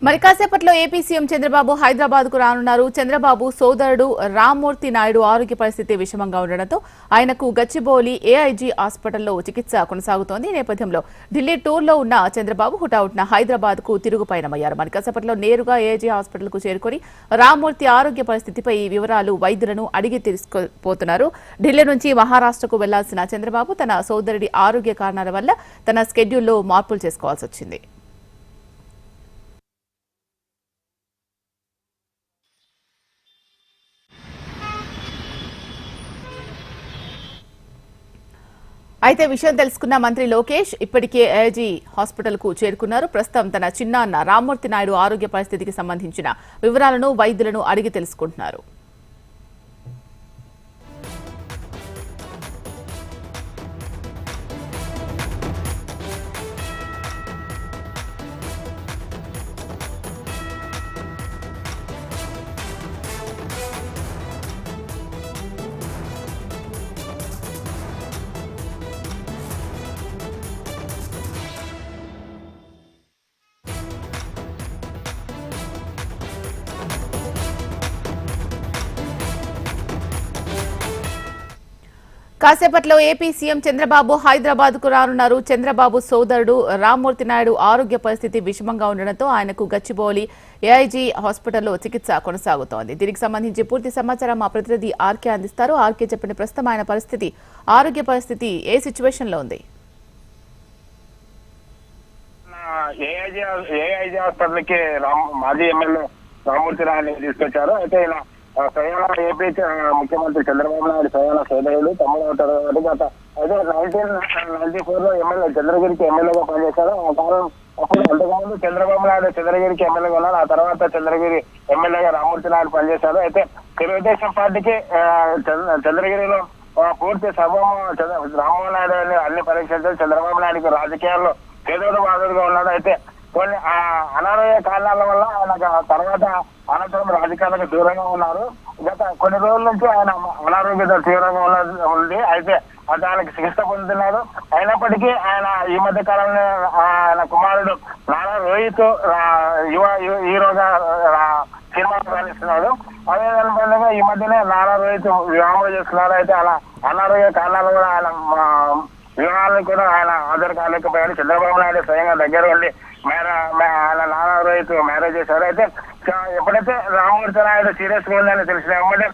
మరి కాసేపట్లో AP CM Chandrababu Hyderabad కు రానున్నారు. చంద్రబాబు సోదరుడు రామ్మూర్తి నాయుడు ఆరోగ్య పరిస్థితి విషమంగా ఉండడంతో ఆయనకు గచ్చిబౌలి ఏఐజీ హాస్పిటల్లో చికిత్స కొనసాగుతోంది. ఈ నేపథ్యంలో ఢిల్లీ టూర్లో ఉన్న చంద్రబాబు హుటాహుటిన హైదరాబాద్ కు తిరుగు పయనమయ్యారు. మరి కాసేపట్లో నేరుగా ఏఐజీ హాస్పిటల్ కు చేరుకుని రామ్మూర్తి ఆరోగ్య పరిస్థితిపై వివరాలు వైద్యులను అడిగి తీసుకుపోతున్నారు. ఢిల్లీ నుంచి మహారాష్ట్రకు వెళ్లాల్సిన చంద్రబాబు తన సోదరుడి ఆరోగ్య కారణాల వల్ల తన స్కెడ్యూల్లో మార్పులు చేసుకోవాల్సి వచ్చింది. అయితే విషయం తెలుసుకున్న మంత్రి లోకేష్ ఇప్పటికే ఏఐజీ హాస్పిటల్ కు చేరుకున్నారు. ప్రస్తుతం తన చిన్నాన్న రామ్మూర్తి నాయుడు ఆరోగ్య పరిస్థితికి సంబంధించిన వివరాలను వైద్యులను అడిగి తెలుసుకుంటున్నారు. కాసేపట్లో ఏపీ సీఎం చంద్రబాబు హైదరాబాద్ కు రానున్నారు. చంద్రబాబు సోదరుడు రామ్మూర్తి నాయుడు ఆరోగ్య పరిస్థితి విషమంగా ఉండడంతో ఆయనకు గచ్చిబౌలి ఏఐజీ హాస్పిటల్లో చికిత్స కొనసాగుతోంది. దీనికి సంబంధించి పూర్తి సమాచారం మా ప్రతినిధి ఆర్కే అందిస్తారు. ఆర్కే చెప్పిన ప్రస్తుతం ఆయన ఆరోగ్య పరిస్థితి ఏ సిచ్యువేషన్ లో ఉంది? ఏఐజీ హాస్పిటల్ కి మాజీ ఎమ్మెల్యే రామ్మూర్తి నాయుడు తీసుకొచ్చారు. అయితే ఇలా స్వయాన ఏపీ ముఖ్యమంత్రి చంద్రబాబు నాయుడు స్వయాన సోదరుడు తమ్ముడు అవుతారు. గత అయితే 1994 ఎమ్మెల్యే చంద్రగిరికి ఎమ్మెల్యేగా పనిచేశారు. ఆ కారణం అప్పుడు అంతకుముందు చంద్రబాబు నాయుడు చంద్రగిరికి ఎమ్మెల్యేగా ఉన్నారు. ఆ తర్వాత చంద్రగిరి ఎమ్మెల్యేగా రామ్మూర్తి నాయుడు పనిచేశారు. అయితే తెలుగుదేశం పార్టీకి చంద్రగిరిలో పూర్తి సభము రామ్మోహన్ నాయుడు అన్ని పరీక్షించారు. చంద్రబాబు నాయుడుకి రాజకీయాల్లో చేదోడు బాధుడుగా ఉన్నాడు. అయితే కొన్ని అనారోగ్య కారణాల వల్ల ఆయన తర్వాత అనంతరం రాజకీయాలకు దూరంగా ఉన్నారు. గత కొన్ని రోజుల నుంచి ఆయన అనారోగ్యత తీవ్రంగా ఉంది. అయితే దానికి చికిత్స పొందుతున్నారు. అయినప్పటికీ ఆయన ఈ మధ్య కాలంలో ఆయన కుమారుడు నారా రోహిత్ హీరోగా సినిమాలు రాణిస్తున్నాడు. అదే విధంగా ఈ మధ్యనే నారా రోహిత్ వివాహం చేస్తున్నారు. అయితే అలా అనారోగ్య కారణాల వల్ల ఆయన వివాహాలను కూడా ఆయన హాజరు కాలేకపోయారు. చంద్రబాబు నాయుడు స్వయంగా దగ్గర ఉండి ఆయన నారా రోహిత్ మ్యారేజ్ చేశారు. అయితే ఎప్పుడైతే రామ్మూర్తి నాయుడు సీరియస్ గా ఉందని తెలిసిన వెంబడే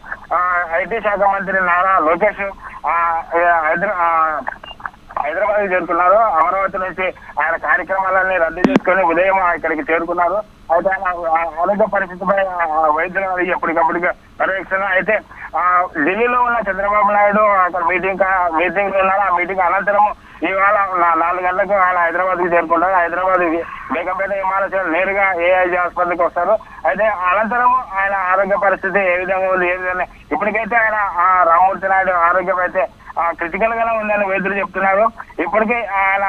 ఐటీ శాఖ మంత్రి నారా లోకేష్ హైదరాబాద్ చేరుకున్నారు. అమరావతి నుంచి ఆయన కార్యక్రమాలన్నీ రద్దు చేసుకుని ఉదయం ఇక్కడికి చేరుకున్నారు. అయితే ఆయన ఆరోగ్య పరిస్థితిపై వైద్యులు ఎప్పటికప్పుడు పర్యవేక్షణ. అయితే ఢిల్లీలో ఉన్న చంద్రబాబు నాయుడు అక్కడ మీటింగ్ లో ఉన్నారు. ఆ మీటింగ్ అనంతరం ఇవాళ 4 గంటలకు ఆయన హైదరాబాద్ కి చేరుకుంటారు. హైదరాబాద్ బేగంపేట విమానాశ్రయం నేరుగా ఏఐజీ హాస్పిటల్కి వస్తారు. అయితే అనంతరం ఆయన ఆరోగ్య పరిస్థితి ఏ విధంగా ఉంది, ఏ విధంగా ఇప్పటికైతే ఆయన రామ్మూర్తి నాయుడు ఆరోగ్యం అయితే క్రిటికల్ గానే ఉందని వైద్యులు చెప్తున్నారు. ఇప్పటికే ఆయన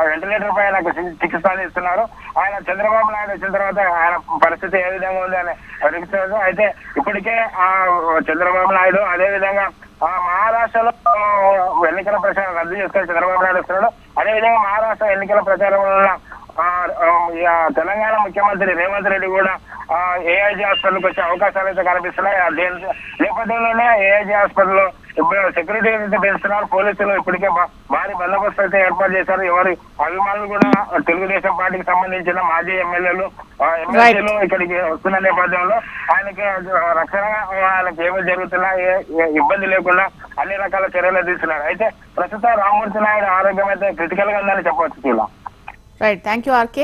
వెంటిలేటర్ పై ఆయనకు చికిత్స అందిస్తున్నారు. ఆయన చంద్రబాబు నాయుడు వచ్చిన తర్వాత ఆయన పరిస్థితి ఏ విధంగా ఉంది అని అడుగుతున్నారు. అయితే ఇప్పటికే చంద్రబాబు నాయుడు అదే విధంగా మహారాష్ట్రలో ఎన్నికల ప్రచారం రద్దు చేసుకొని చంద్రబాబు నాయుడు వస్తున్నాడు. అదేవిధంగా మహారాష్ట్ర ఎన్నికల ప్రచారంలో తెలంగాణ ముఖ్యమంత్రి రేవంత్ రెడ్డి కూడా ఏఐజీ హాస్పిటల్కి వచ్చే అవకాశాలు అయితే కనిపిస్తున్నాయి. నేపథ్యంలోనే ఏఐజీ హాస్పిటల్లో సెక్యూరిటీ అయితే పెంచుతున్నారు. పోలీసులు ఇప్పటికే భారీ బందోబస్తు అయితే ఏర్పాటు చేశారు. ఎవరి అభిమానులు కూడా తెలుగుదేశం పార్టీకి సంబంధించిన మాజీ ఎమ్మెల్యేలు ఇక్కడికి వస్తున్న నేపథ్యంలో ఆయనకి రక్షణ ఆయనకి ఏమీ జరుగుతున్నా ఇబ్బంది లేకుండా అన్ని రకాల చర్యలు తీసుకున్నారు. అయితే ప్రస్తుతం రామ్మూర్తి నాయుడు ఆరోగ్యం అయితే క్రిటికల్ గా ఉందని చెప్పవచ్చు. Right, thank you RK.